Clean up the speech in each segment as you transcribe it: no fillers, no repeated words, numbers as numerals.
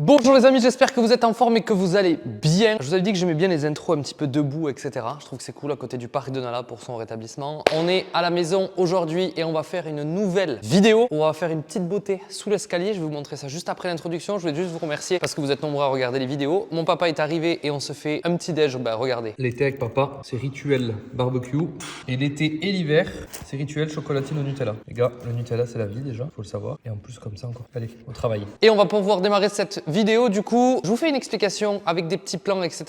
Bonjour les amis, j'espère que vous êtes en forme et que vous allez bien. Je vous avais dit que j'aimais bien les intros un petit peu debout, etc. Je trouve que c'est cool à côté du parc de Nala pour son rétablissement. On est à la maison aujourd'hui et on va faire une nouvelle vidéo. On va faire une petite beauté sous l'escalier. Je vais vous montrer ça juste après l'introduction. Je voulais juste vous remercier parce que vous êtes nombreux à regarder les vidéos. Mon papa est arrivé et on se fait un petit déj. Bah regardez. L'été avec papa, c'est rituel barbecue. Et l'été et l'hiver, c'est rituel chocolatine au Nutella. Les gars, le Nutella c'est la vie déjà, faut le savoir. Et en plus comme ça encore. Allez, au travail. Et on va pouvoir démarrer cette vidéo, du coup, je vous fais une explication avec des petits plans, etc.,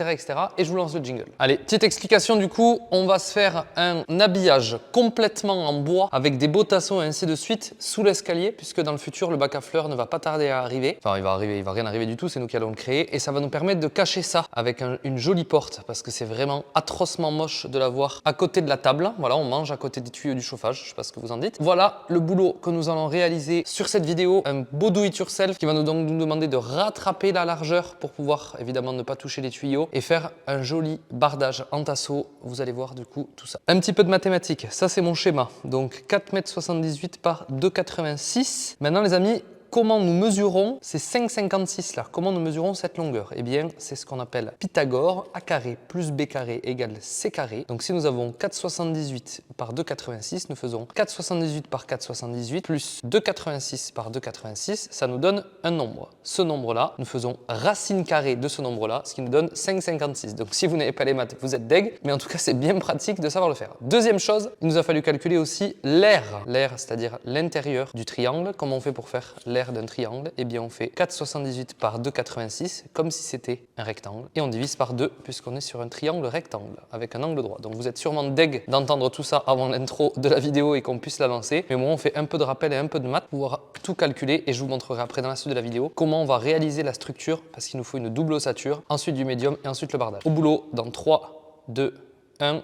et je vous lance le jingle. Allez, petite explication, du coup, on va se faire un habillage complètement en bois avec des beaux tassons et ainsi de suite sous l'escalier, puisque dans le futur, le bac à fleurs ne va pas tarder à arriver. Enfin, il va rien arriver du tout, c'est nous qui allons le créer, et ça va nous permettre de cacher ça avec une jolie porte, parce que c'est vraiment atrocement moche de l'avoir à côté de la table. Voilà, on mange à côté des tuyaux du chauffage, je sais pas ce que vous en dites. Voilà le boulot que nous allons réaliser sur cette vidéo, un beau do it yourself qui va donc nous demander de rattraper la largeur pour pouvoir évidemment ne pas toucher les tuyaux et faire un joli bardage en tasseau. Vous allez voir du coup tout ça. Un petit peu de mathématiques, ça c'est mon schéma. Donc 4,78 m par 2,86 m. Maintenant les amis, comment nous mesurons ces 5,56 là? Comment nous mesurons cette longueur? Eh bien, c'est ce qu'on appelle Pythagore. A carré plus B carré égale C carré. Donc si nous avons 4,78 par 2,86, nous faisons 4,78 par 4,78 plus 2,86 par 2,86, ça nous donne un nombre. Ce nombre-là, nous faisons racine carrée de ce nombre-là, ce qui nous donne 5,56. Donc si vous n'avez pas les maths, vous êtes deg, mais en tout cas, c'est bien pratique de savoir le faire. Deuxième chose, il nous a fallu calculer aussi l'aire. L'aire, c'est-à-dire l'intérieur du triangle. Comment on fait pour faire l'aire d'un triangle? Eh bien, on fait 4,78 par 2,86 comme si c'était un rectangle et on divise par 2 puisqu'on est sur un triangle rectangle avec un angle droit. Donc vous êtes sûrement deg d'entendre tout ça avant l'intro de la vidéo et qu'on puisse la lancer. Mais au moins, on fait un peu de rappel et un peu de maths pour pouvoir tout calculer et je vous montrerai après dans la suite de la vidéo comment on va réaliser la structure parce qu'il nous faut une double ossature, ensuite du médium et ensuite le bardage. Au boulot dans 3, 2, 1...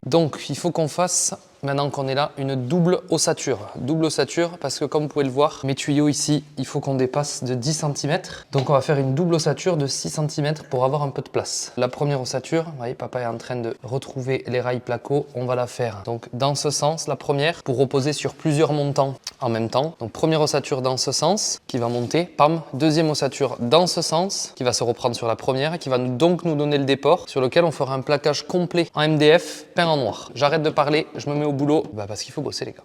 Donc, il faut qu'on fasse, maintenant qu'on est là, une double ossature. Double ossature parce que comme vous pouvez le voir, mes tuyaux ici, il faut qu'on dépasse de 10 cm. Donc, on va faire une double ossature de 6 cm pour avoir un peu de place. La première ossature, vous voyez, papa est en train de retrouver les rails placo. On va la faire donc dans ce sens, la première, pour reposer sur plusieurs montants en même temps. Donc, première ossature dans ce sens, qui va monter, pam. Deuxième ossature dans ce sens, qui va se reprendre sur la première, qui va donc nous donner le déport, sur lequel on fera un plaquage complet en MDF peint en noir. J'arrête de parler, je me mets au boulot, parce qu'il faut bosser les gars.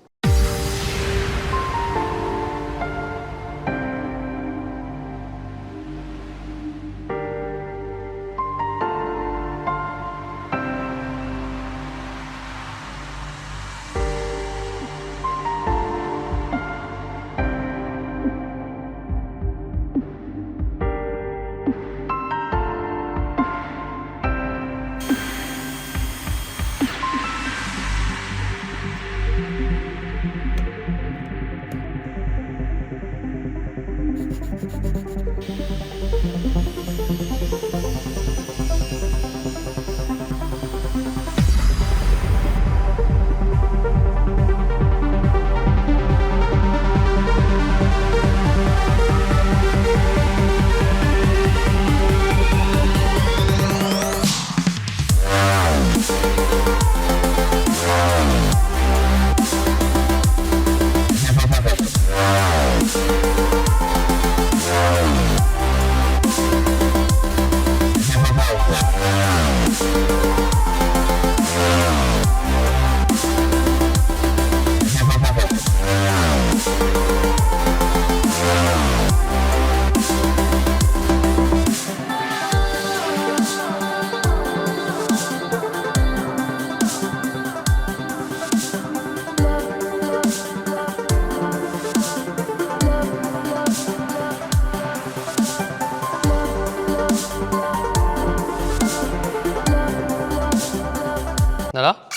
Voilà,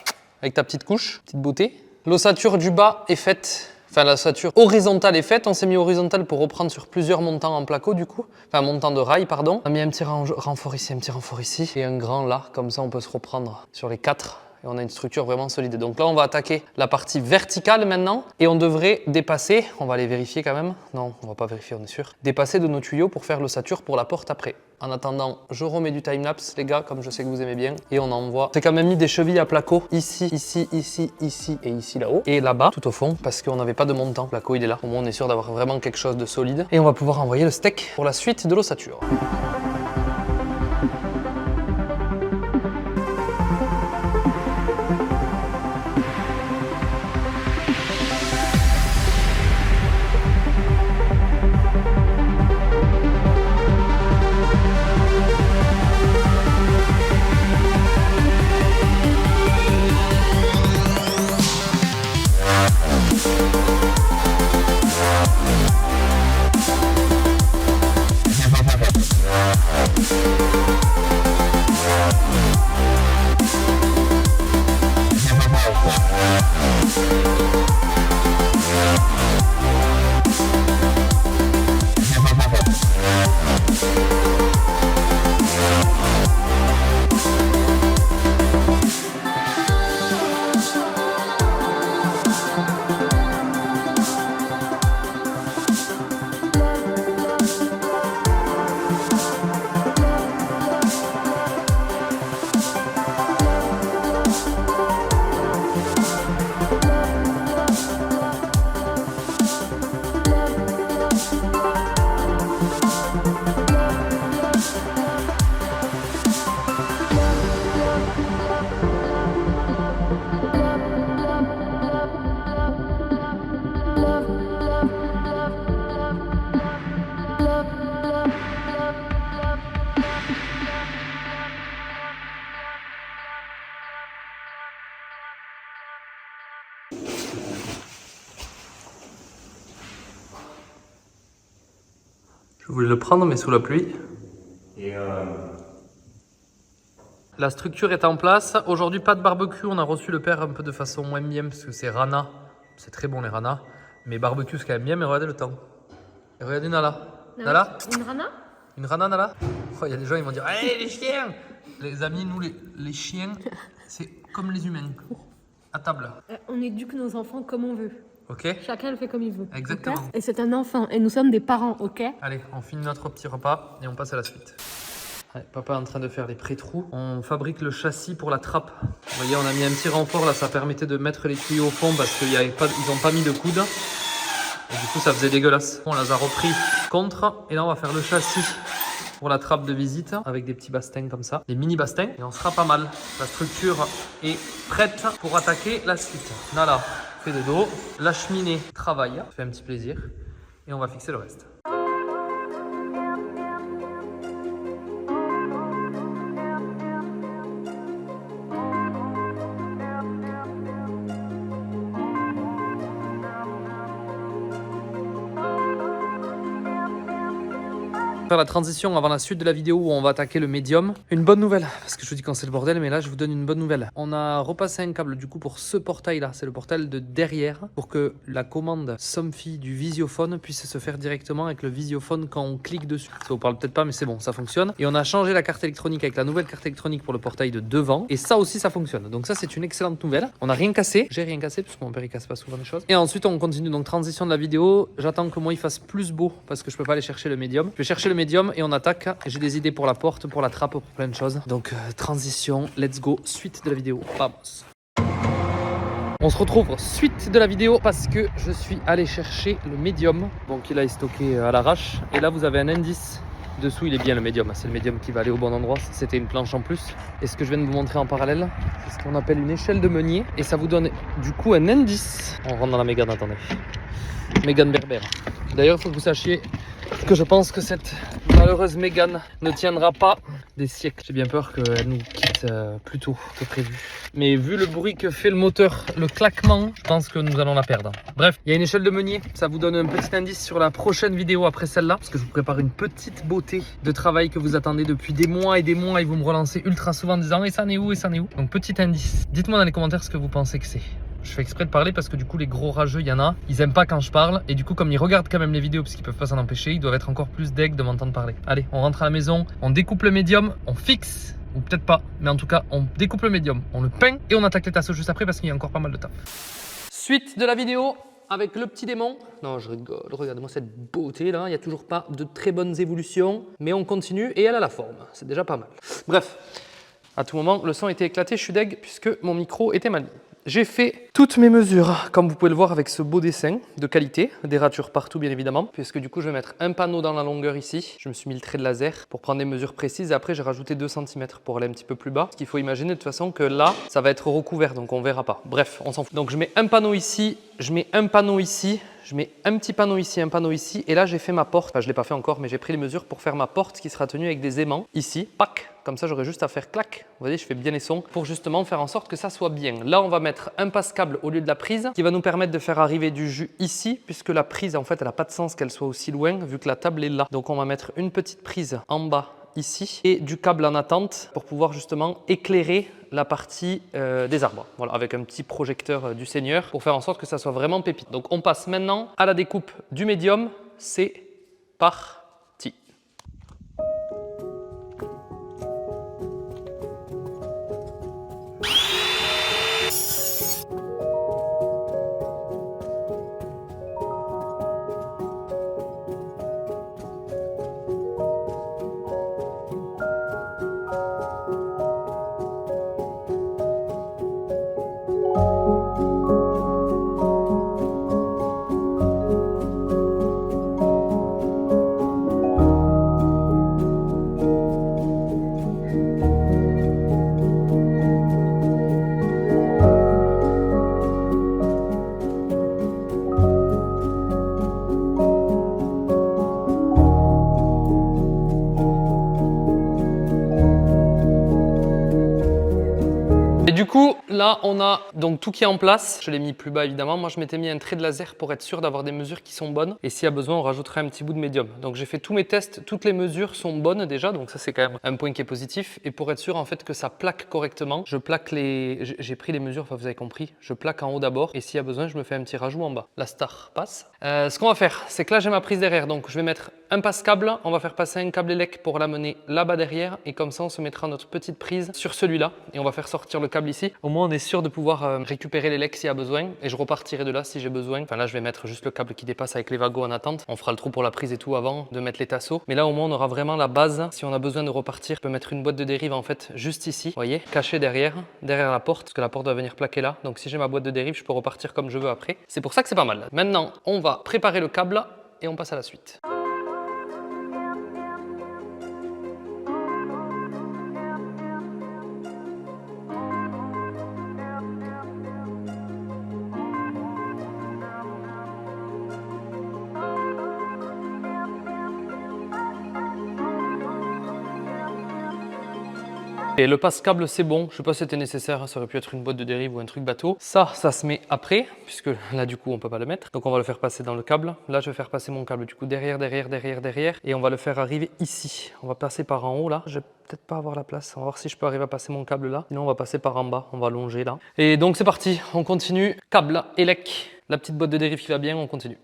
avec ta petite couche, petite beauté. L'ossature du bas est faite, enfin l'ossature horizontale est faite. On s'est mis horizontal pour reprendre sur plusieurs montants en placo du coup. Enfin montant de rail, pardon. On a mis un petit renfort ici, un petit renfort ici. Et un grand là, comme ça on peut se reprendre sur les 4. et on a une structure vraiment solide. Donc là, on va attaquer la partie verticale maintenant et on devrait dépasser, on va aller vérifier quand même, non, on va pas vérifier, on est sûr, dépasser de nos tuyaux pour faire l'ossature pour la porte après. En attendant, je remets du timelapse, les gars, comme je sais que vous aimez bien, et on envoie. J'ai quand même mis des chevilles à placo, ici, ici, ici, ici et ici là-haut, et là-bas, tout au fond, parce qu'on n'avait pas de montant. Le placo, il est là. Au moins, on est sûr d'avoir vraiment quelque chose de solide. Et on va pouvoir envoyer le steak pour la suite de l'ossature. Je voulais le prendre, mais sous la pluie. La structure est en place. Aujourd'hui, pas de barbecue. On a reçu le père un peu de façon moins bien parce que c'est rana. C'est très bon les ranas. Mais barbecue, c'est quand même bien. Mais regardez le temps. Et regardez Nala. Nala. Une rana? Une rana, Nala. Oh, il y a des gens, ils vont dire allez, les chiens. Les amis, nous, les chiens, c'est comme les humains. À table. On éduque nos enfants comme on veut. Ok. Chacun le fait comme il veut. Exactement. Okay, et c'est un enfant et nous sommes des parents, ok? Allez, on finit notre petit repas et on passe à la suite. Allez, papa est en train de faire les pré-trous. On fabrique le châssis pour la trappe. Vous voyez, on a mis un petit renfort là, ça permettait de mettre les tuyaux au fond parce qu'ils n'ont pas mis de coude. Et du coup, ça faisait dégueulasse. On les a repris contre et là, on va faire le châssis pour la trappe de visite avec des petits bastings comme ça, des mini bastings et on sera pas mal. La structure est prête pour attaquer la suite. Nala fait de dos, la cheminée travaille, fait un petit plaisir et on va fixer le reste. Faire la transition avant la suite de la vidéo où on va attaquer le médium. Une bonne nouvelle, parce que je vous dis quand c'est le bordel, mais là je vous donne une bonne nouvelle. On a repassé un câble du coup pour ce portail là, c'est le portail de derrière, pour que la commande Somfy du Visiophone puisse se faire directement avec le Visiophone quand on clique dessus. Ça vous parle peut-être pas, mais c'est bon, ça fonctionne. Et on a changé la carte électronique avec la nouvelle carte électronique pour le portail de devant, et ça aussi ça fonctionne. Donc ça c'est une excellente nouvelle. On n'a rien cassé, j'ai rien cassé, parce que mon père il casse pas souvent les choses. Et ensuite on continue, donc transition de la vidéo. J'attends que moi il fasse plus beau, parce que je peux pas aller chercher le médium. Je vais chercher le médium et on attaque. J'ai des idées pour la porte, pour la trappe, pour plein de choses. Donc transition, let's go, suite de la vidéo. Vamos. On se retrouve suite de la vidéo parce que je suis allé chercher le médium. Donc il est stocké à l'arrache. Et là vous avez un indice. Dessous il est bien le médium. C'est le médium qui va aller au bon endroit. C'était une planche en plus. Et ce que je viens de vous montrer en parallèle, c'est ce qu'on appelle une échelle de meunier. Et ça vous donne du coup un indice. On rentre dans la Mégane, attendez. Mégane berbère. D'ailleurs, il faut que vous sachiez que je pense que cette malheureuse Mégane ne tiendra pas des siècles. J'ai bien peur qu'elle nous quitte plus tôt que prévu. Mais vu le bruit que fait le moteur, le claquement, je pense que nous allons la perdre. Bref, il y a une échelle de meunier. Ça vous donne un petit indice sur la prochaine vidéo après celle-là. Parce que je vous prépare une petite beauté de travail que vous attendez depuis des mois et vous me relancez ultra souvent en disant « Et ça en est où? Et ça en est où ?» Donc petit indice. Dites-moi dans les commentaires ce que vous pensez que c'est. Je fais exprès de parler parce que du coup les gros rageux, il y en a, ils aiment pas quand je parle et du coup comme ils regardent quand même les vidéos parce qu'ils peuvent pas s'en empêcher, ils doivent être encore plus deg de m'entendre parler. Allez, on rentre à la maison, on découpe le médium, on fixe ou peut-être pas, mais en tout cas, on découpe le médium, on le peint et on attaque les tasseaux juste après parce qu'il y a encore pas mal de taf. Suite de la vidéo avec le petit démon. Non, je rigole, regarde-moi cette beauté là, il n'y a toujours pas de très bonnes évolutions, mais on continue et elle a la forme, c'est déjà pas mal. Bref, à tout moment, le son était éclaté, je suis deg puisque mon micro était mal mis. J'ai fait toutes mes mesures, comme vous pouvez le voir avec ce beau dessin de qualité, des ratures partout bien évidemment, puisque du coup je vais mettre un panneau dans la longueur ici, je me suis mis le trait de laser pour prendre des mesures précises et après j'ai rajouté 2 cm pour aller un petit peu plus bas, parce qu'il faut imaginer de toute façon que là, ça va être recouvert donc on verra pas. Bref, on s'en fout. Donc je mets un panneau ici, je mets un panneau ici, je mets un petit panneau ici, un panneau ici et là j'ai fait ma porte, enfin je ne l'ai pas fait encore mais j'ai pris les mesures pour faire ma porte qui sera tenue avec des aimants ici, pac. Comme ça, j'aurai juste à faire clac. Vous voyez, je fais bien les sons pour justement faire en sorte que ça soit bien. Là, on va mettre un passe-câble au lieu de la prise qui va nous permettre de faire arriver du jus ici puisque la prise, en fait, elle n'a pas de sens qu'elle soit aussi loin vu que la table est là. Donc, on va mettre une petite prise en bas ici et du câble en attente pour pouvoir justement éclairer la partie des arbres. Voilà, avec un petit projecteur du Seigneur pour faire en sorte que ça soit vraiment pépite. Donc, on passe maintenant à la découpe du médium. C'est parti. Du coup, là, on a donc tout qui est en place. Je l'ai mis plus bas, évidemment. Moi, je m'étais mis un trait de laser pour être sûr d'avoir des mesures qui sont bonnes. Et s'il y a besoin, on rajouterait un petit bout de médium. Donc, j'ai fait tous mes tests. Toutes les mesures sont bonnes déjà. Donc, ça, c'est quand même un point qui est positif. Et pour être sûr, en fait, que ça plaque correctement, je plaque les... J'ai pris les mesures, enfin, vous avez compris. Je plaque en haut d'abord. Et s'il y a besoin, je me fais un petit rajout en bas. La star passe. Ce qu'on va faire, c'est que là, j'ai ma prise derrière. Donc, je vais mettre un passe-câble. On va faire passer un câble élec pour l'amener là-bas derrière. Et comme ça, on se mettra notre petite prise sur celui-là. Et on va faire sortir le câble ici. Au moins, on est sûr de pouvoir récupérer les lecs s'il y a besoin et je repartirai de là si j'ai besoin. Enfin là, je vais mettre juste le câble qui dépasse avec les wagons en attente. On fera le trou pour la prise et tout avant de mettre les tasseaux. Mais là, au moins, on aura vraiment la base. Si on a besoin de repartir, je peux mettre une boîte de dérive en fait juste ici, vous voyez, cachée derrière la porte, parce que la porte doit venir plaquer là. Donc si j'ai ma boîte de dérive, je peux repartir comme je veux après. C'est pour ça que c'est pas mal. Maintenant, on va préparer le câble et on passe à la suite. Et le passe-câble, c'est bon. Je sais pas si c'était nécessaire, ça aurait pu être une boîte de dérive ou un truc bateau. Ça se met après, puisque là, du coup, on peut pas le mettre. Donc, on va le faire passer dans le câble. Là, je vais faire passer mon câble, du coup, derrière. Et on va le faire arriver ici. On va passer par en haut, là. Je vais peut-être pas avoir la place. On va voir si je peux arriver à passer mon câble là. Sinon, on va passer par en bas. On va longer là. Et donc, c'est parti. On continue. Câble, élec. La petite boîte de dérive qui va bien, on continue.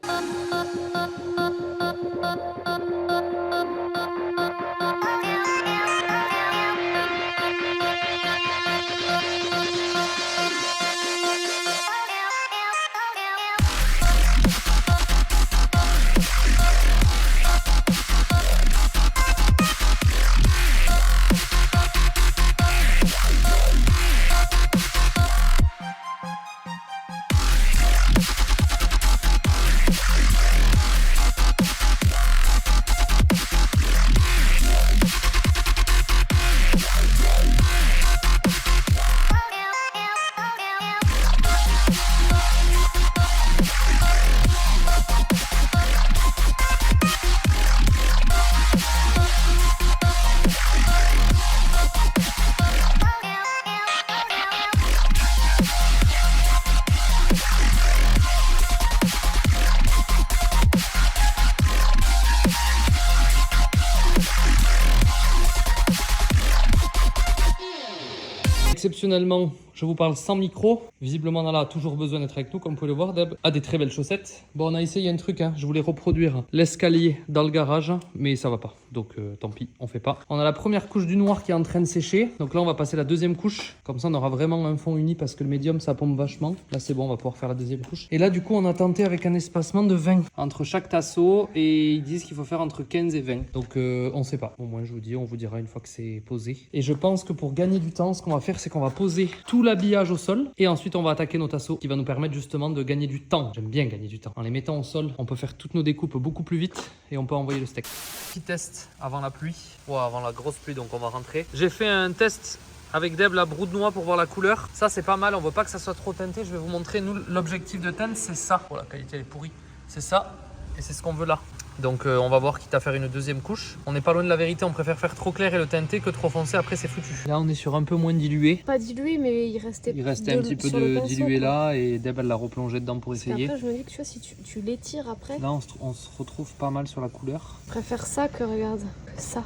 Exceptionnellement, Je vous parle sans micro. Visiblement, Nala a toujours besoin d'être avec nous, comme vous pouvez le voir. Deb a des très belles chaussettes. Bon, on a essayé un truc, hein. Je voulais reproduire l'escalier dans le garage, mais ça va pas. Donc, tant pis, on fait pas. On a la première couche du noir qui est en train de sécher. Donc là, on va passer la deuxième couche. Comme ça, on aura vraiment un fond uni parce que le médium, ça pompe vachement. Là, c'est bon, on va pouvoir faire la deuxième couche. Et là, du coup, on a tenté avec un espacement de 20 entre chaque tasseau et ils disent qu'il faut faire entre 15 et 20. Donc, on sait pas. Au moins, je vous dis, on vous dira une fois que c'est posé. Et je pense que pour gagner du temps, ce qu'on va faire, c'est qu'on va poser tout l'habillage au sol et ensuite, on va attaquer nos tasseaux qui va nous permettre justement de gagner du temps. J'aime bien gagner du temps. En les mettant au sol, on peut faire toutes nos découpes beaucoup plus vite et on peut envoyer le steak. Petit test avant la pluie, avant la grosse pluie, donc on va rentrer. J'ai fait un test avec Deb, la broue de noix pour voir la couleur. Ça, c'est pas mal, on veut pas que ça soit trop teinté. Je vais vous montrer, nous, l'objectif de teinte, c'est ça. Oh, la qualité, elle est pourrie. C'est ça, et c'est ce qu'on veut là. Donc, on va voir quitte à faire une deuxième couche. On n'est pas loin de la vérité, on préfère faire trop clair et le teinter que trop foncé, après c'est foutu. Là, on est sur un peu moins dilué. Pas dilué, mais il restait un petit peu de dilué là, et Deb, elle l'a replongé dedans pour essayer. Après, je me dis que tu vois, si tu l'étires après, Là, on se retrouve pas mal sur la couleur. je préfère ça que, regarde, que ça.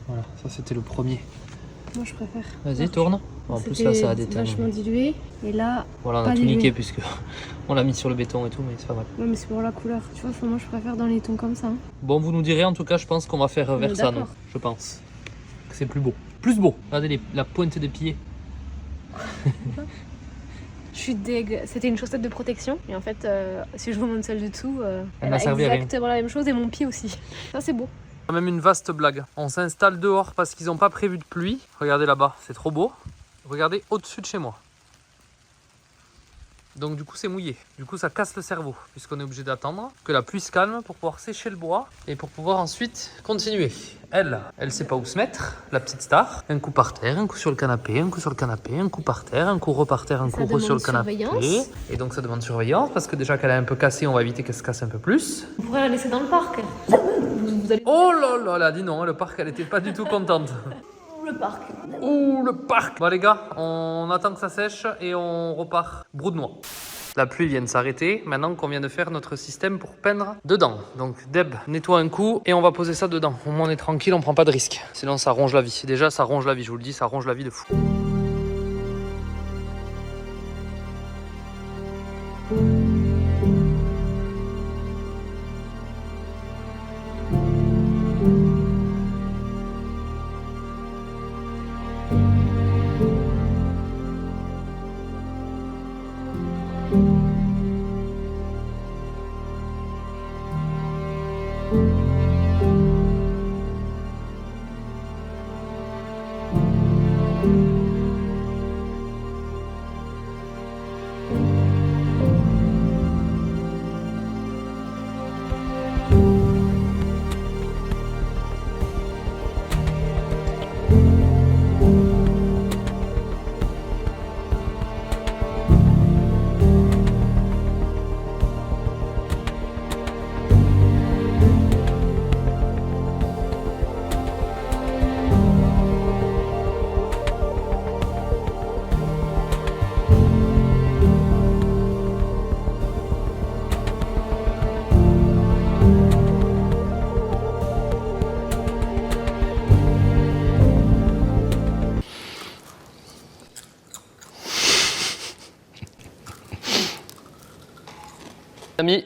Voilà, ça c'était le premier. Moi, je préfère. Vas-y, tourne. En plus, là, ça a des teintes. Vachement dilué, et là, voilà, on a pas tout dilué. niqué puisque on l'a mis sur le béton et tout, mais c'est pas mal. Ouais, mais c'est pour la couleur. Tu vois, moi, je préfère dans les tons comme ça. Hein. Bon, vous nous direz, en tout cas, je pense qu'on va faire vers ça, non? Je pense que c'est plus beau. Plus beau. Regardez la pointe des pieds. Je suis deg. C'était une chaussette de protection. Et en fait, si je vous montre celle du dessous, Elle elle n'a a servi à rien. exactement la même chose et mon pied aussi. Ça, c'est beau. Même une vaste blague. On s'installe dehors parce qu'ils n'ont pas prévu de pluie. Regardez là-bas, c'est trop beau. Regardez au-dessus de chez moi. Donc du coup c'est mouillé, du coup ça casse le cerveau puisqu'on est obligé d'attendre que la pluie se calme pour pouvoir sécher le bois et pour pouvoir ensuite continuer. Elle sait pas où se mettre, la petite star. Un coup par terre, un coup sur le canapé, un coup sur le canapé, un coup par terre, un coup repar terre, un coup re sur le canapé. Et donc ça demande surveillance parce que déjà qu'elle est un peu cassée, on va éviter qu'elle se casse un peu plus. On pourrait la laisser dans le parc. Vous allez... Oh là là, elle a dit non, le parc elle était pas du tout contente. Le parc. Ouh, le parc. Bon les gars, on attend que ça sèche et on repart broue de noix. La pluie vient de s'arrêter, maintenant qu'on vient de faire notre système pour peindre dedans. Donc Deb nettoie un coup et on va poser ça dedans. Au moins on est tranquille, on prend pas de risque. Sinon ça ronge la vie. Déjà ça ronge la vie, je vous le dis, ça ronge la vie de fou. Amis,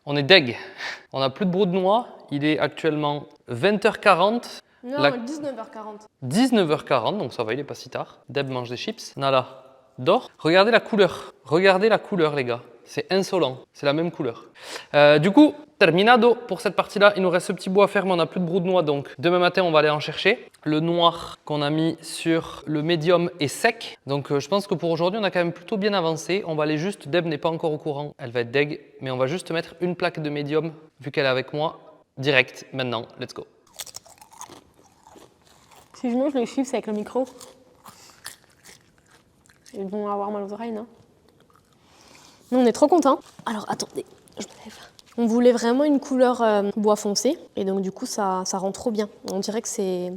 on est deg. On n'a plus de broue de noix. Il est actuellement 20h40. Non, 19h40. 19h40, donc ça va, il n'est pas si tard. Deb mange des chips. Nala dort. Regardez la couleur. Regardez la couleur, les gars. C'est insolent. C'est la même couleur. Du coup, terminado pour cette partie-là. Il nous reste ce petit bout à faire, mais on n'a plus de broue de noix. Donc, demain matin, on va aller en chercher. Le noir qu'on a mis sur le médium est sec. Donc, je pense que pour aujourd'hui, on a quand même plutôt bien avancé. On va aller juste, Deb n'est pas encore au courant. Elle va être deg. Mais on va juste mettre une plaque de médium, vu qu'elle est avec moi, direct, maintenant. Let's go. Si je mange les chips avec le micro, ils vont avoir mal aux oreilles, non? Nous, on est trop contents. Alors, attendez, je me lève. On voulait vraiment une couleur bois foncé. Et donc, du coup, ça rend trop bien. On dirait que c'est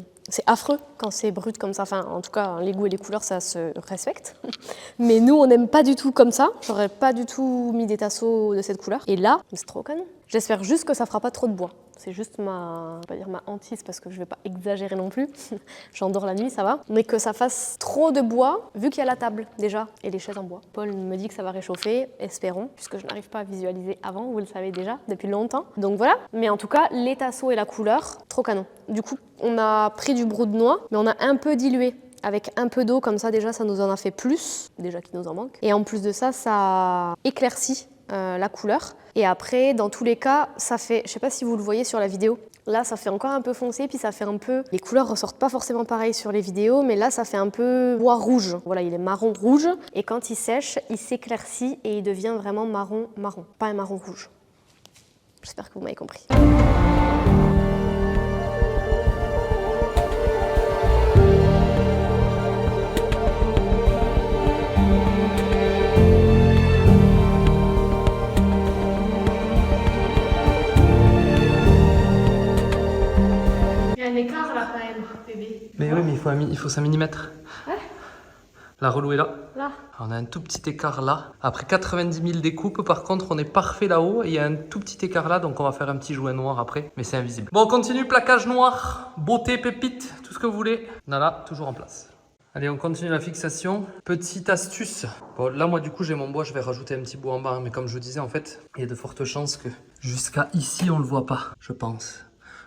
affreux quand c'est brut comme ça. Enfin, en tout cas, les goûts et les couleurs, ça se respecte. Mais nous, on n'aime pas du tout comme ça. J'aurais pas du tout mis des tasseaux de cette couleur. Et là, c'est trop canon. J'espère juste que ça fera pas trop de bois. c'est juste ma, je vais pas dire ma hantise parce que je vais pas exagérer non plus, j'endors la nuit, ça va, mais que ça fasse trop de bois, vu qu'il y a la table déjà, et les chaises en bois. Paul me dit que ça va réchauffer, espérons, puisque je n'arrive pas à visualiser avant, vous le savez déjà, depuis longtemps. Donc voilà, mais en tout cas, les tasseaux et la couleur, trop canon. Du coup, on a pris du brou de noix, mais on a un peu dilué. Avec un peu d'eau, comme ça déjà ça nous en a fait plus, déjà qu'il nous en manque. Et en plus de ça, ça éclaircit la couleur. Et après, dans tous les cas, ça fait, je sais pas si vous le voyez sur la vidéo, là ça fait encore un peu foncé, puis ça fait un peu, les couleurs ressortent pas forcément pareil sur les vidéos, mais là ça fait un peu bois rouge. Voilà, il est marron rouge, et quand il sèche, il s'éclaircit et il devient vraiment marron, pas un marron rouge. J'espère que vous m'avez compris. Écart là quand même, bébé. Mais oui, mais il faut 5 mm. Ouais. La relou est là. Là. On a un tout petit écart là. Après 90 000 découpes, par contre, on est parfait là-haut. Et il y a un tout petit écart là, donc on va faire un petit joint noir après. Mais c'est invisible. Bon, on continue, plaquage noir, beauté, pépite, tout ce que vous voulez. Voilà, toujours en place. Allez, on continue la fixation. Petite astuce. Bon, là, moi, du coup, j'ai mon bois. Je vais rajouter un petit bout en bas. Mais comme je vous disais, en fait, il y a de fortes chances que jusqu'à ici, on le voit pas, je pense.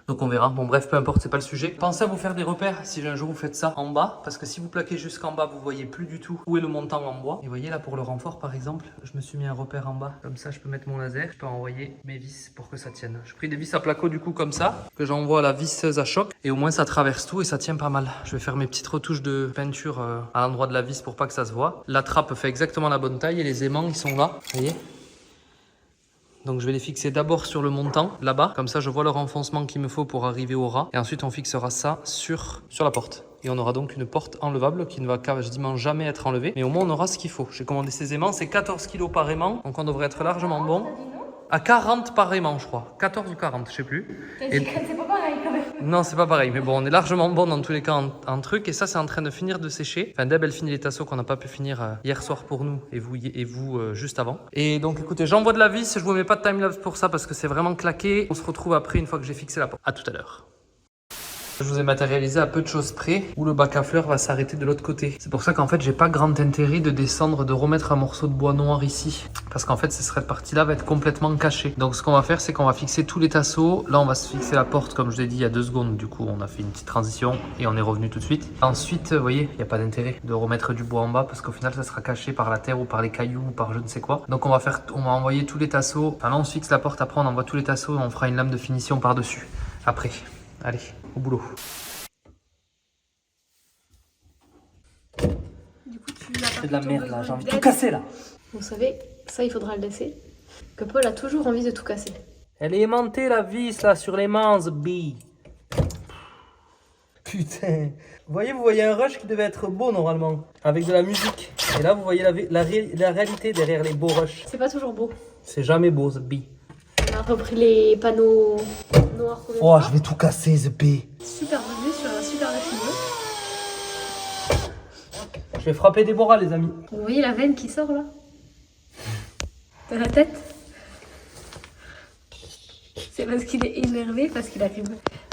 Donc on verra. Bon bref, peu importe, c'est pas le sujet. Pensez à vous faire des repères si un jour vous faites ça en bas. Parce que si vous plaquez jusqu'en bas, vous voyez plus du tout où est le montant en bois. Et vous voyez là pour le renfort par exemple, je me suis mis un repère en bas. Comme ça, je peux mettre mon laser. Je peux envoyer mes vis pour que ça tienne. Je pris des vis à placo du coup comme ça. Que j'envoie à la visseuse à choc. Et au moins ça traverse tout et ça tient pas mal. Je vais faire mes petites retouches de peinture à l'endroit de la vis pour pas que ça se voit. La trappe fait exactement la bonne taille et les aimants ils sont là. Vous voyez ? Donc je vais les fixer d'abord sur le montant, là-bas. Comme ça, je vois le renfoncement qu'il me faut pour arriver au ras. Et ensuite, on fixera ça sur la porte. Et on aura donc une porte enlevable qui ne va quasiment jamais être enlevée. Mais au moins, on aura ce qu'il faut. J'ai commandé ces aimants. C'est 14 kg par aimant. Donc on devrait être largement bon. À 40 par aimant, je crois. 14 ou 40, je sais plus. C'est pas pareil quand même. Non, c'est pas pareil. Mais bon, on est largement bon dans tous les cas en truc. Et ça, c'est en train de finir de sécher. Enfin, Deb, elle finit les tasseaux qu'on n'a pas pu finir hier soir pour nous. Et vous juste avant. Et donc, écoutez, j'envoie de la vis. Je vous mets pas de timelapse pour ça parce que c'est vraiment claqué. On se retrouve après une fois que j'ai fixé la porte. À tout à l'heure. Je vous ai matérialisé à peu de choses près où le bac à fleurs va s'arrêter de l'autre côté. C'est pour ça qu'en fait j'ai pas grand intérêt de descendre, de remettre un morceau de bois noir ici. Parce qu'en fait cette partie-là va être complètement cachée. Donc ce qu'on va faire c'est qu'on va fixer tous les tasseaux. Là on va se fixer la porte comme je l'ai dit il y a 2 secondes. Du coup on a fait une petite transition et on est revenu tout de suite. Ensuite vous voyez il n'y a pas d'intérêt de remettre du bois en bas parce qu'au final ça sera caché par la terre ou par les cailloux ou par je ne sais quoi. Donc on va envoyer tous les tasseaux. Enfin là on se fixe la porte, après on envoie tous les tasseaux et on fera une lame de finition par dessus. Après. Allez, au boulot. Du coup, tu l'as pas C'est de la plutôt merde là, j'ai besoin envie de d'aide. tout casser là. Vous savez, ça il faudra le laisser. Que Paul a toujours envie de tout casser. Elle est aimantée la vis là sur les manches, B. Putain. Vous voyez un rush qui devait être beau normalement, avec de la musique. Et là vous voyez la réalité derrière les beaux rushs. C'est pas toujours beau. C'est jamais beau ce B. On a repris les panneaux noirs qu'on Oh, je vais tout casser ce B. Super revenu sur un super cheveux. Je vais frapper Déborah les amis. Vous voyez la veine qui sort là de la tête? C'est parce qu'il est énervé, parce qu'il arrive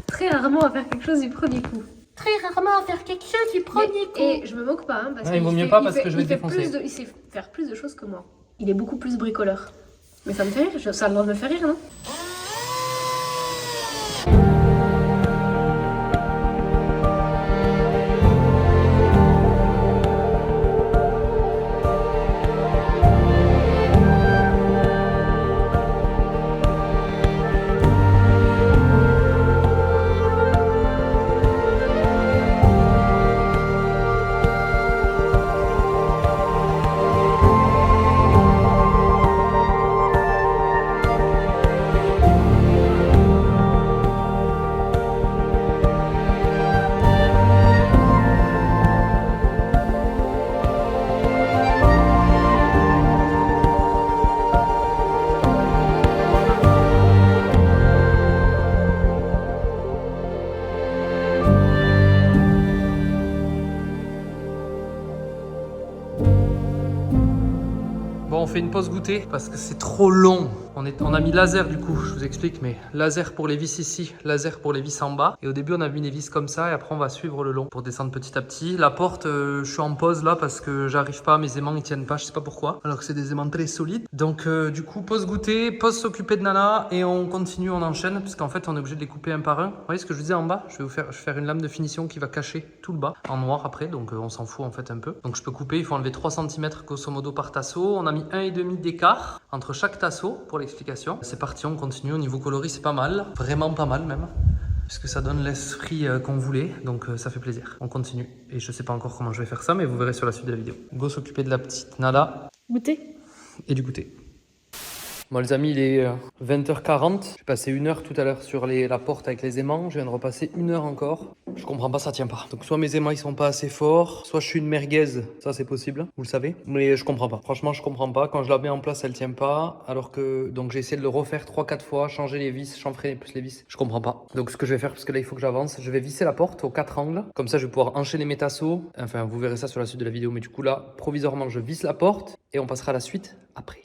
très rarement à faire quelque chose du premier coup. Très rarement à faire quelque chose du premier coup. Et je me moque pas, hein, parce il vaut mieux pas parce que je vais défoncer. Il sait faire plus de choses que moi. Il est beaucoup plus bricoleur. Mais ça me fait rire, ça a le droit de me faire rire, non? Bon, on fait une pause goûter parce que c'est trop long. On a mis laser du coup, je vous explique, mais laser pour les vis ici, laser pour les vis en bas. Et au début, on a mis les vis comme ça et après, on va suivre le long pour descendre petit à petit. La porte, je suis en pause là parce que j'arrive pas, mes aimants ils tiennent pas, je sais pas pourquoi. Alors que c'est des aimants très solides. Donc du coup, pause goûter, pause s'occuper de Nana et on continue, on enchaîne parce qu'en fait, on est obligé de les couper un par un. Vous voyez ce que je vous disais en bas? Je vais faire une lame de finition qui va cacher tout le bas en noir après, donc on s'en fout en fait un peu. Donc je peux couper, il faut enlever 3 cm grosso modo par tasseau. On a mis 1,5 d'écart entre chaque tasseau pour l'explication. C'est parti, on continue. Au niveau coloris, c'est pas mal, vraiment pas mal même, puisque ça donne l'esprit qu'on voulait, donc ça fait plaisir. On continue et je sais pas encore comment je vais faire ça, mais vous verrez sur la suite de la vidéo. Go s'occuper de la petite Nala Goûter. et du goûter. Bon les amis, il est 20h40. J'ai passé 1 heure tout à l'heure sur la porte avec les aimants. Je viens de repasser 1 heure encore. Je comprends pas, ça tient pas. Donc soit mes aimants ils sont pas assez forts, soit je suis une merguez. Ça c'est possible, vous le savez. Mais je comprends pas. Franchement, je comprends pas. Quand je la mets en place, elle tient pas. Alors que donc j'ai essayé de le refaire 3-4 fois, changer les vis, chanfreiner plus les vis. Je comprends pas. Donc ce que je vais faire, parce que là il faut que j'avance, je vais visser la porte aux 4 angles. Comme ça je vais pouvoir enchaîner mes tasseaux. Enfin vous verrez ça sur la suite de la vidéo. Mais du coup là, provisoirement je visse la porte et on passera à la suite après.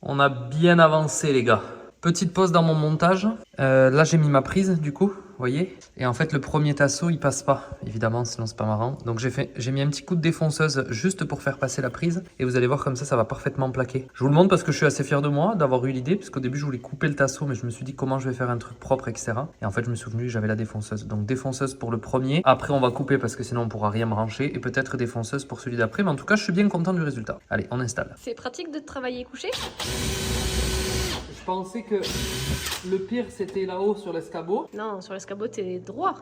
On a bien avancé les gars. Petite pause dans mon montage. Là j'ai mis ma prise du coup, vous voyez. Et en fait le premier tasseau il passe pas, évidemment, sinon c'est pas marrant. Donc j'ai mis un petit coup de défonceuse juste pour faire passer la prise. Et vous allez voir comme ça va parfaitement plaquer. Je vous le montre parce que je suis assez fier de moi d'avoir eu l'idée. Parce qu'au début je voulais couper le tasseau, mais je me suis dit comment je vais faire un truc propre, etc. Et en fait je me suis souvenu que j'avais la défonceuse. Donc défonceuse pour le premier. Après on va couper parce que sinon on pourra rien brancher. Et peut-être défonceuse pour celui d'après. Mais en tout cas je suis bien content du résultat. Allez, on installe. C'est pratique de travailler couché. Je pensais que le pire c'était là-haut sur l'escabeau. Non, sur l'escabeau t'es droit.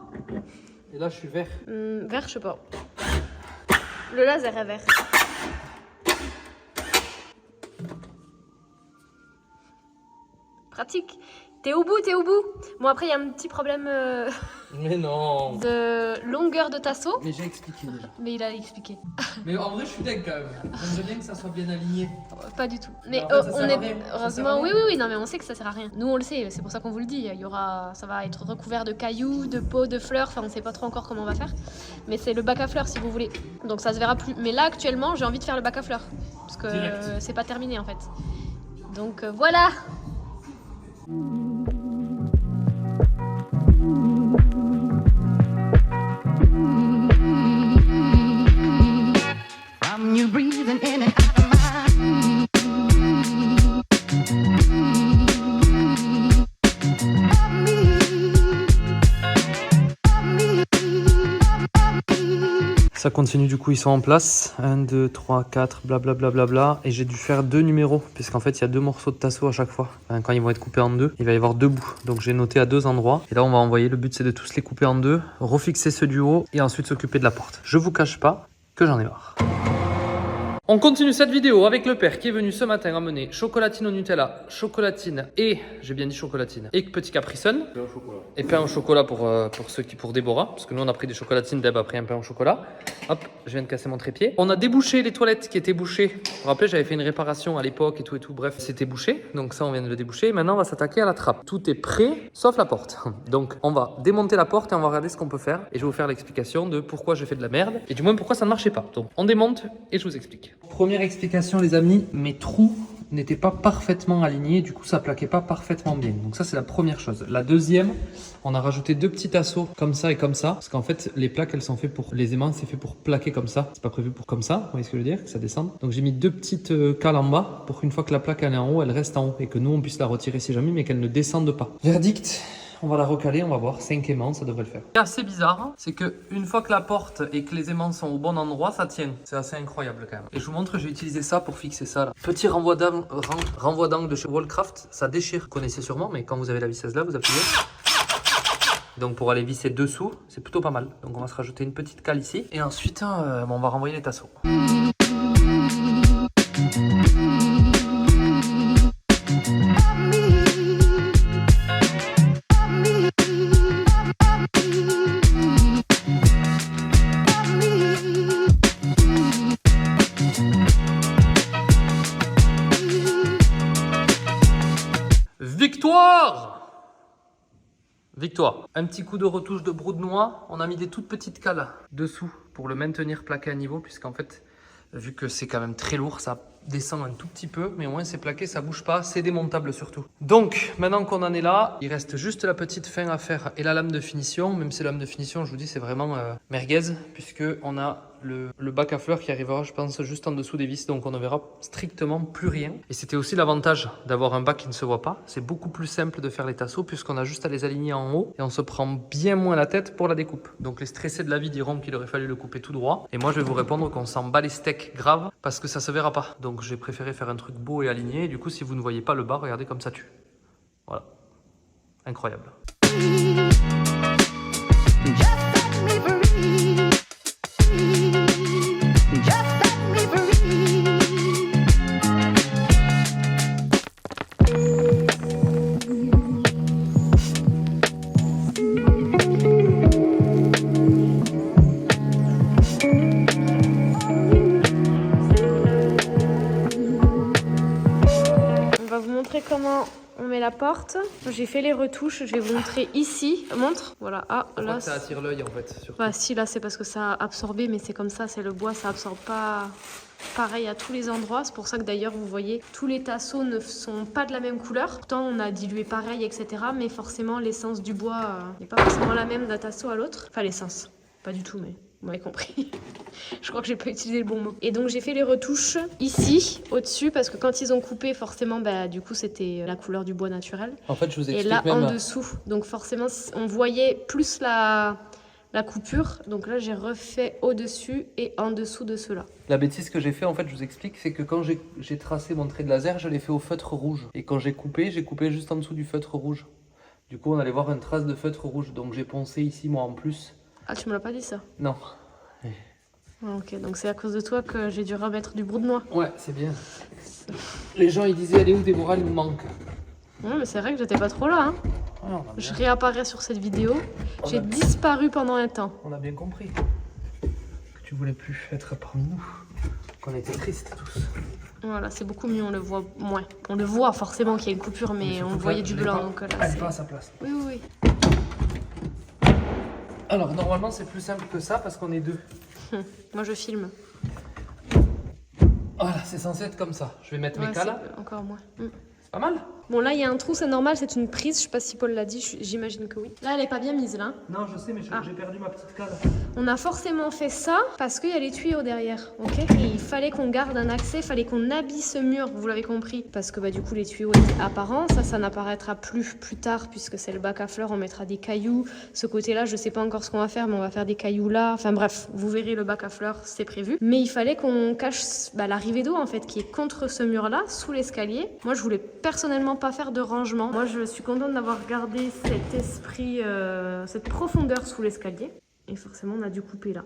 Et là je suis vert. Vert, je sais pas. Le laser est vert. Pratique. T'es au bout, t'es au bout. Bon après il y a un petit problème Mais non. de longueur de tasseau. Mais j'ai expliqué déjà. Mais il a expliqué. Mais en vrai je suis dingue quand même. J'aimerais bien que ça soit bien aligné. Pas du tout. Mais en fait, ça on sert à est rien. Ça sert à heureusement, rien. oui, non mais on sait que ça sert à rien. Nous on le sait, c'est pour ça qu'on vous le dit. Il y aura, ça va être recouvert de cailloux, de pots, de fleurs. Enfin on sait pas trop encore comment on va faire. Mais c'est le bac à fleurs si vous voulez. Donc ça se verra plus. Mais là actuellement j'ai envie de faire le bac à fleurs parce que c'est pas terminé en fait. Donc voilà. You breathing in and out of my Ça continue du coup, ils sont en place. 1, 2, 3, 4, blablabla. Et j'ai dû faire 2 numéros, puisqu'en fait il y a 2 morceaux de tasseau à chaque fois. Enfin, quand ils vont être coupés en 2, il va y avoir 2 bouts. Donc j'ai noté à 2 endroits. Et là on va envoyer, le but c'est de tous les couper en 2, refixer ceux du haut et ensuite s'occuper de la porte. Je vous cache pas que j'en ai marre. On continue cette vidéo avec le père qui est venu ce matin amener chocolatine au Nutella, chocolatine et, j'ai bien dit chocolatine, et petit Capri Sun. Et pain au chocolat pour Déborah, parce que nous on a pris des chocolatines, Deb a pris un pain au chocolat. Hop, je viens de casser mon trépied. On a débouché les toilettes qui étaient bouchées. Vous vous rappelez, j'avais fait une réparation à l'époque et tout, bref, c'était bouché. Donc ça on vient de le déboucher. Et maintenant on va s'attaquer à la trappe. Tout est prêt, sauf la porte. Donc on va démonter la porte et on va regarder ce qu'on peut faire. Et je vais vous faire l'explication de pourquoi j'ai fait de la merde, et du moins pourquoi ça ne marchait pas. Donc on démonte et je vous explique. Première explication les amis, mes trous n'était pas parfaitement aligné, du coup ça plaquait pas parfaitement bien. Donc ça c'est la première chose. La deuxième, on a rajouté 2 petits tasseaux comme ça et comme ça, parce qu'en fait les plaques elles sont faites pour, les aimants c'est fait pour plaquer comme ça, c'est pas prévu pour comme ça, vous voyez ce que je veux dire, que ça descende. Donc j'ai mis 2 petites cales en bas pour qu'une fois que la plaque elle est en haut, elle reste en haut et que nous on puisse la retirer si jamais, mais qu'elle ne descende pas. Verdict. On va la recaler, on va voir, 5 aimants, ça devrait le faire. Ce qui est assez bizarre, c'est que une fois que la porte et que les aimants sont au bon endroit, ça tient. C'est assez incroyable quand même. Et je vous montre, j'ai utilisé ça pour fixer ça là. Petit renvoi d'angle de chez Wallcraft, ça déchire. Vous connaissez sûrement, mais quand vous avez la visseuse là, vous appuyez. Donc pour aller visser dessous, c'est plutôt pas mal. Donc on va se rajouter une petite cale ici. Et ensuite, on va renvoyer les tasseaux. Victoire! Victoire. Un petit coup de retouche de brou de noix. On a mis des toutes petites cales dessous pour le maintenir plaqué à niveau, puisqu'en fait, vu que c'est quand même très lourd, ça descend un tout petit peu, mais au moins c'est plaqué, ça bouge pas, c'est démontable surtout. Donc, maintenant qu'on en est là, il reste juste la petite fin à faire et la lame de finition. Même si la lame de finition, je vous dis, c'est vraiment merguez, puisque on a le bac à fleurs qui arrivera, je pense, juste en dessous des vis, donc on ne verra strictement plus rien. Et c'était aussi l'avantage d'avoir un bac qui ne se voit pas. C'est beaucoup plus simple de faire les tasseaux, puisqu'on a juste à les aligner en haut, et on se prend bien moins la tête pour la découpe. Donc les stressés de la vie diront qu'il aurait fallu le couper tout droit, et moi je vais vous répondre qu'on s'en bat les steaks grave, parce que ça se verra pas. Donc j'ai préféré faire un truc beau et aligné, et du coup si vous ne voyez pas le bas, regardez comme ça tue. Voilà. Incroyable. Comment on met la porte. J'ai fait les retouches, je vais vous montrer ici. Montre, voilà. Ah, là, ça attire l'œil en fait. Surtout. Bah si, là c'est parce que ça a absorbé, mais c'est comme ça, c'est le bois, ça absorbe pas pareil à tous les endroits. C'est pour ça que d'ailleurs vous voyez, tous les tasseaux ne sont pas de la même couleur. Pourtant on a dilué pareil, etc. Mais forcément l'essence du bois n'est pas forcément la même d'un tasseau à l'autre. Enfin l'essence, pas du tout, mais vous m'avez compris. Je crois que j'ai pas utilisé le bon mot. Et donc j'ai fait les retouches ici, au-dessus, parce que quand ils ont coupé, forcément, bah, du coup c'était la couleur du bois naturel. En fait, je vous explique. Et là, même en dessous, donc forcément, on voyait plus la coupure. Donc là, j'ai refait au-dessus et en dessous de cela. La bêtise que j'ai fait, en fait, je vous explique, c'est que quand j'ai tracé mon trait de laser, je l'ai fait au feutre rouge. Et quand j'ai coupé juste en dessous du feutre rouge. Du coup, on allait voir une trace de feutre rouge. Donc j'ai poncé ici, moi, en plus. Ah, tu me l'as pas dit ça? Non. Ah, ok, donc c'est à cause de toi que j'ai dû remettre du brou de noix. Ouais, c'est bien. Les gens, ils disaient, allez où Déborah, il nous manque. Ouais, mais c'est vrai que j'étais pas trop là. Hein. Ouais, je réapparais sur cette vidéo. J'ai disparu pendant un temps. On a bien compris que tu voulais plus être parmi nous. Qu'on était tristes tous. Voilà, c'est beaucoup mieux, on le voit moins. On le voit forcément qu'il y a une coupure, mais on voyait du blanc. Donc là, elle n'est pas à sa place. Oui, oui, oui. Alors, normalement, c'est plus simple que ça parce qu'on est deux. Moi, je filme. Voilà, c'est censé être comme ça. Je vais mettre mes cales. Encore moins. C'est pas mal. Bon, là, il y a un trou, c'est normal, c'est une prise. Je sais pas si Paul l'a dit, j'imagine que oui. Là, elle est pas bien mise, là. Non, je sais, mais j'ai perdu ma petite cale. On a forcément fait ça parce qu'il y a les tuyaux derrière, ok? Et il fallait qu'on garde un accès, il fallait qu'on habille ce mur, vous l'avez compris. Parce que bah, du coup, les tuyaux étaient apparents. Ça n'apparaîtra plus tard puisque c'est le bac à fleurs. On mettra des cailloux. Ce côté-là, je sais pas encore ce qu'on va faire, mais on va faire des cailloux là. Enfin bref, vous verrez le bac à fleurs, c'est prévu. Mais il fallait qu'on cache l'arrivée d'eau, en fait, qui est contre ce mur-là, sous l'escalier. Moi, je voulais personnellement pas faire de rangement. Moi, je suis contente d'avoir gardé cet esprit, cette profondeur sous l'escalier. Et forcément, on a dû couper là.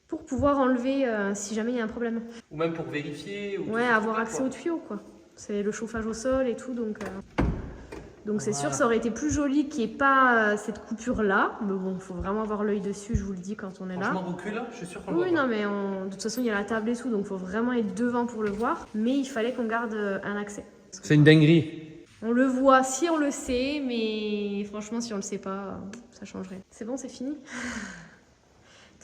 Pour pouvoir enlever si jamais il y a un problème. Ou même pour vérifier. Ou ouais, avoir accès aux tuyaux, quoi. C'est le chauffage au sol et tout, donc c'est sûr, ça aurait été plus joli qu'il n'y ait pas cette coupure-là. Mais bon, il faut vraiment avoir l'œil dessus, je vous le dis, quand on est là. Franchement, recule, je suis sûr qu'on le Oui, voit. non, mais de toute façon, il y a la table et tout, donc il faut vraiment être devant pour le voir. Mais il fallait qu'on garde un accès. C'est une dinguerie. On le voit si on le sait, mais franchement, si on le sait pas, ça changerait. C'est bon, c'est fini.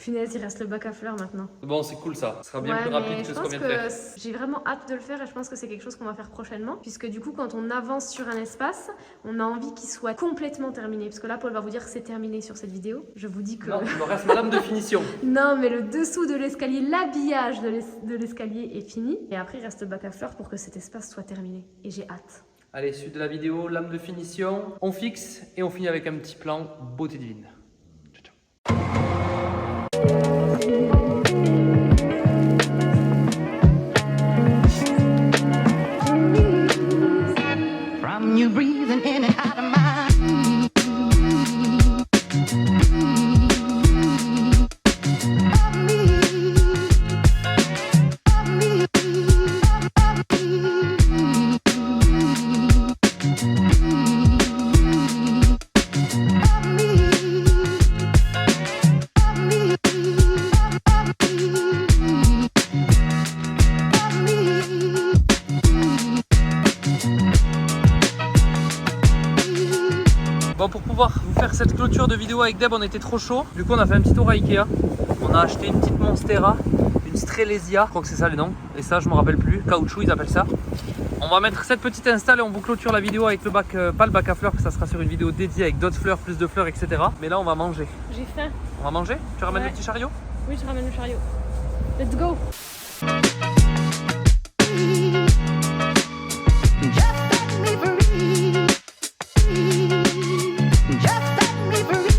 Punaise, il reste le bac à fleurs maintenant. Bon, c'est cool ça. Ce sera bien Ouais, plus rapide mais que je ce qu'on pense vient de faire. que j'ai vraiment hâte de le faire et je pense que c'est quelque chose qu'on va faire prochainement. Puisque du coup, quand on avance sur un espace, on a envie qu'il soit complètement terminé. Parce que là, Paul va vous dire que c'est terminé sur cette vidéo. Je vous dis que... Non, il me reste ma lame de finition. Non, mais le dessous de l'escalier, l'habillage de l'escalier est fini. Et après, il reste le bac à fleurs pour que cet espace soit terminé. Et j'ai hâte. Allez, suite de la vidéo, lame de finition. On fixe et on finit avec un petit plan beauté divine. Ciao, ciao. From you breathing in and out of my Bon, pour pouvoir vous faire cette clôture de vidéo avec Deb, on était trop chaud. Du coup, on a fait un petit tour à Ikea. On a acheté une petite Monstera, une Strelesia, je crois que c'est ça le nom. Et ça, je me rappelle plus. Caoutchouc, ils appellent ça. On va mettre cette petite install et on vous clôture la vidéo avec le bac, pas le bac à fleurs, que ça sera sur une vidéo dédiée avec d'autres fleurs, plus de fleurs, etc. Mais là, on va manger. J'ai faim. On va manger? Tu ramènes Ouais. le petit chariot? Oui, je ramène le chariot. Let's go. just set me free. Just set me free.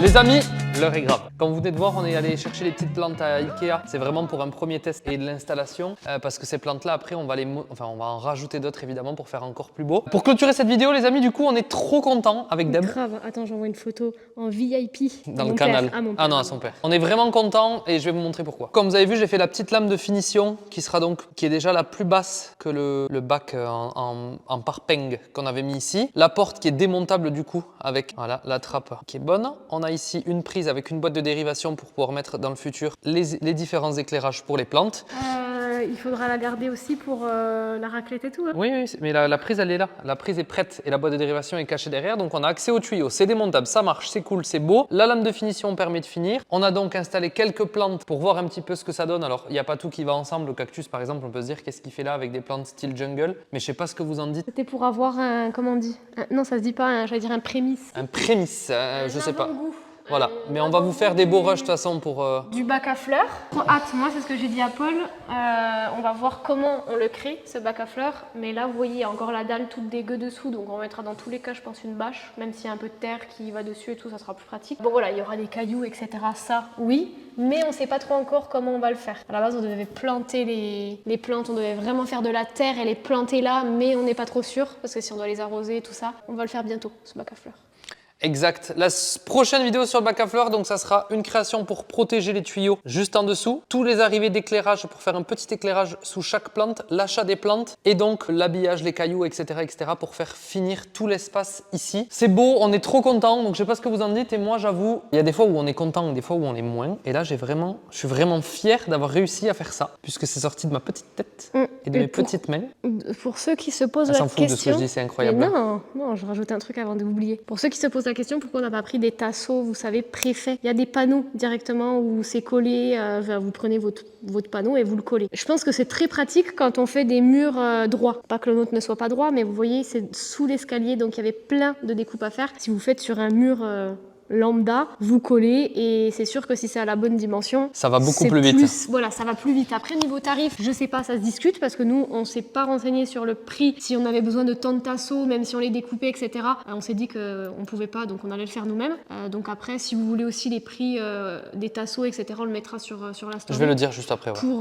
Les amis, l'heure est grave. Comme vous venez de voir, on est allé chercher les petites plantes à Ikea. C'est vraiment pour un premier test et de l'installation. Parce que ces plantes-là, après, on va on va en rajouter d'autres évidemment pour faire encore plus beau. Pour clôturer cette vidéo, les amis, du coup, on est trop contents avec Deb. Grave. Attends, j'envoie une photo en VIP. Dans à le mon canal. père. À mon Ah père. non, à son père. On est vraiment content et je vais vous montrer pourquoi. Comme vous avez vu, j'ai fait la petite lame de finition qui est déjà la plus basse que le bac en parpeng qu'on avait mis ici. La porte qui est démontable du coup avec voilà, la trappe qui est bonne. On a ici une prise avec une boîte de dérivation pour pouvoir mettre dans le futur les différents éclairages pour les plantes. Il faudra la garder aussi pour la raclette et tout. Hein. Oui, mais la prise elle est là. La prise est prête et la boîte de dérivation est cachée derrière. Donc on a accès au tuyau. C'est démontable, ça marche, c'est cool, c'est beau. La lame de finition permet de finir. On a donc installé quelques plantes pour voir un petit peu ce que ça donne. Alors il n'y a pas tout qui va ensemble. Le cactus par exemple, on peut se dire qu'est-ce qu'il fait là avec des plantes style jungle. Mais je sais pas ce que vous en dites. C'était pour avoir un, comment on dit non, ça se dit pas, j'allais dire un prémisse. Un prémisse, je sais pas. avant-goût. Voilà, mais on va vous faire des beaux rushs de toute façon pour... Du bac à fleurs. Trop hâte, moi c'est ce que j'ai dit à Paul. On va voir comment on le crée, ce bac à fleurs. Mais là, vous voyez, il y a encore la dalle toute dégueu dessous. Donc on mettra dans tous les cas, je pense, une bâche. Même s'il y a un peu de terre qui va dessus et tout, ça sera plus pratique. Bon voilà, il y aura des cailloux, etc. Ça, oui. Mais on ne sait pas trop encore comment on va le faire. À la base, on devait planter les plantes. On devait vraiment faire de la terre et les planter là. Mais on n'est pas trop sûr. Parce que si on doit les arroser et tout ça, on va le faire bientôt, ce bac à fleurs. Exact. La prochaine vidéo sur le bac à fleurs, donc ça sera une création pour protéger les tuyaux juste en dessous, tous les arrivées d'éclairage pour faire un petit éclairage sous chaque plante, l'achat des plantes et donc l'habillage, les cailloux, etc., etc. pour faire finir tout l'espace ici. C'est beau, on est trop content, donc je sais pas ce que vous en dites et moi j'avoue, il y a des fois où on est content et des fois où on est moins et là je suis vraiment fier d'avoir réussi à faire ça puisque c'est sorti de ma petite tête et de mes petites mains. Pour ceux qui se posent Elle la s'en fout de ce que question... je dis, c'est incroyable. Mais non, je rajoute un truc avant de l'oublier. Pour ceux qui se posent la question, pourquoi on n'a pas pris des tasseaux, vous savez, préfaits. Il y a des panneaux directement où c'est collé, vous prenez votre panneau et vous le collez. Je pense que c'est très pratique quand on fait des murs droits. Pas que le nôtre ne soit pas droit, mais vous voyez, c'est sous l'escalier, donc il y avait plein de découpes à faire. Si vous faites sur un mur... lambda, vous collez et c'est sûr que si c'est à la bonne dimension, ça va beaucoup plus vite. Voilà, ça va plus vite. Après, niveau tarif, je sais pas, ça se discute parce que nous, on s'est pas renseigné sur le prix, si on avait besoin de tant de tasseaux, même si on les découpait, etc. On s'est dit qu'on pouvait pas, donc on allait le faire nous-mêmes. Donc après, si vous voulez aussi les prix des tasseaux, etc., on le mettra sur la story. Je vais le dire juste après. Ouais. Pour,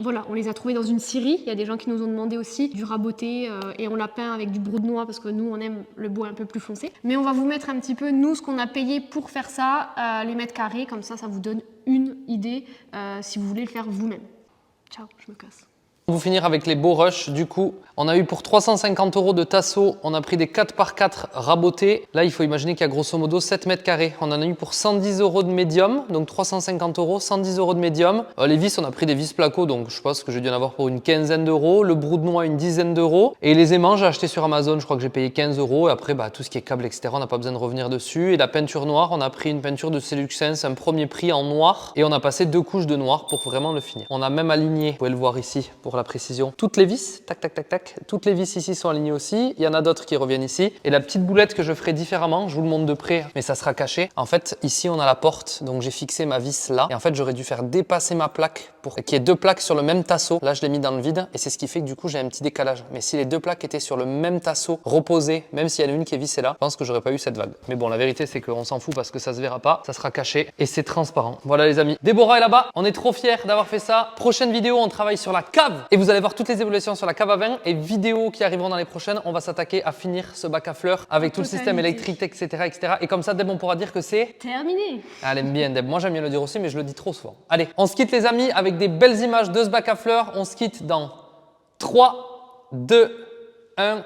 voilà, on les a trouvés dans une scierie. Il y a des gens qui nous ont demandé aussi du raboté et on l'a peint avec du brou de noix parce que nous, on aime le bois un peu plus foncé. Mais on va vous mettre un petit peu, nous, ce qu'on a payé pour faire ça, les mètres carrés, comme ça vous donne une idée si vous voulez le faire vous-même. Ciao, je me casse. On va finir avec les beaux rushs. Du coup, on a eu pour 350 € de tasseau, on a pris des 4x4 rabotés. Là, il faut imaginer qu'il y a grosso modo 7 mètres carrés. On en a eu pour 110 € de médium, donc 350 €, 110 € de médium. Les vis, on a pris des vis placo, donc je pense que j'ai dû en avoir pour une quinzaine d'euros. Le brou de noix, une dizaine d'euros. Et les aimants, j'ai acheté sur Amazon, je crois que j'ai payé 15 €. Et après, tout ce qui est câble, etc., on n'a pas besoin de revenir dessus. Et la peinture noire, on a pris une peinture de Seluxens, un premier prix en noir. Et on a passé 2 couches de noir pour vraiment le finir. On a même aligné, vous pouvez le voir ici pour la précision, toutes les vis, tac, tac, tac, tac. Toutes les vis ici sont alignées aussi. Il y en a d'autres qui reviennent ici. Et la petite boulette que je ferai différemment, je vous le montre de près, mais ça sera caché. En fait, ici, on a la porte. Donc, j'ai fixé ma vis là. Et en fait, j'aurais dû faire dépasser ma plaque pour qu'il y ait 2 plaques sur le même tasseau. Là, je l'ai mis dans le vide. Et c'est ce qui fait que du coup, j'ai un petit décalage. Mais si les 2 plaques étaient sur le même tasseau, reposées, même s'il y en a une qui est vissée là, je pense que j'aurais pas eu cette vague. Mais bon, la vérité, c'est qu'on s'en fout parce que ça se verra pas. Ça sera caché et c'est transparent. Voilà, les amis. Déborah est là-bas. On est trop fiers d'avoir fait ça. Prochaine vidéo, on travaille sur la cave. Et vous allez voir toutes les évolutions sur la cave à vin et vidéos qui arriveront dans les prochaines. On va s'attaquer à finir ce bac à fleurs avec tout le système électrique, etc., etc. Et comme ça, Deb, on pourra dire que c'est Terminé. elle aime bien, Deb. Moi, j'aime bien le dire aussi, mais je le dis trop souvent. Allez, on se quitte, les amis, avec des belles images de ce bac à fleurs. On se quitte dans 3, 2, 1.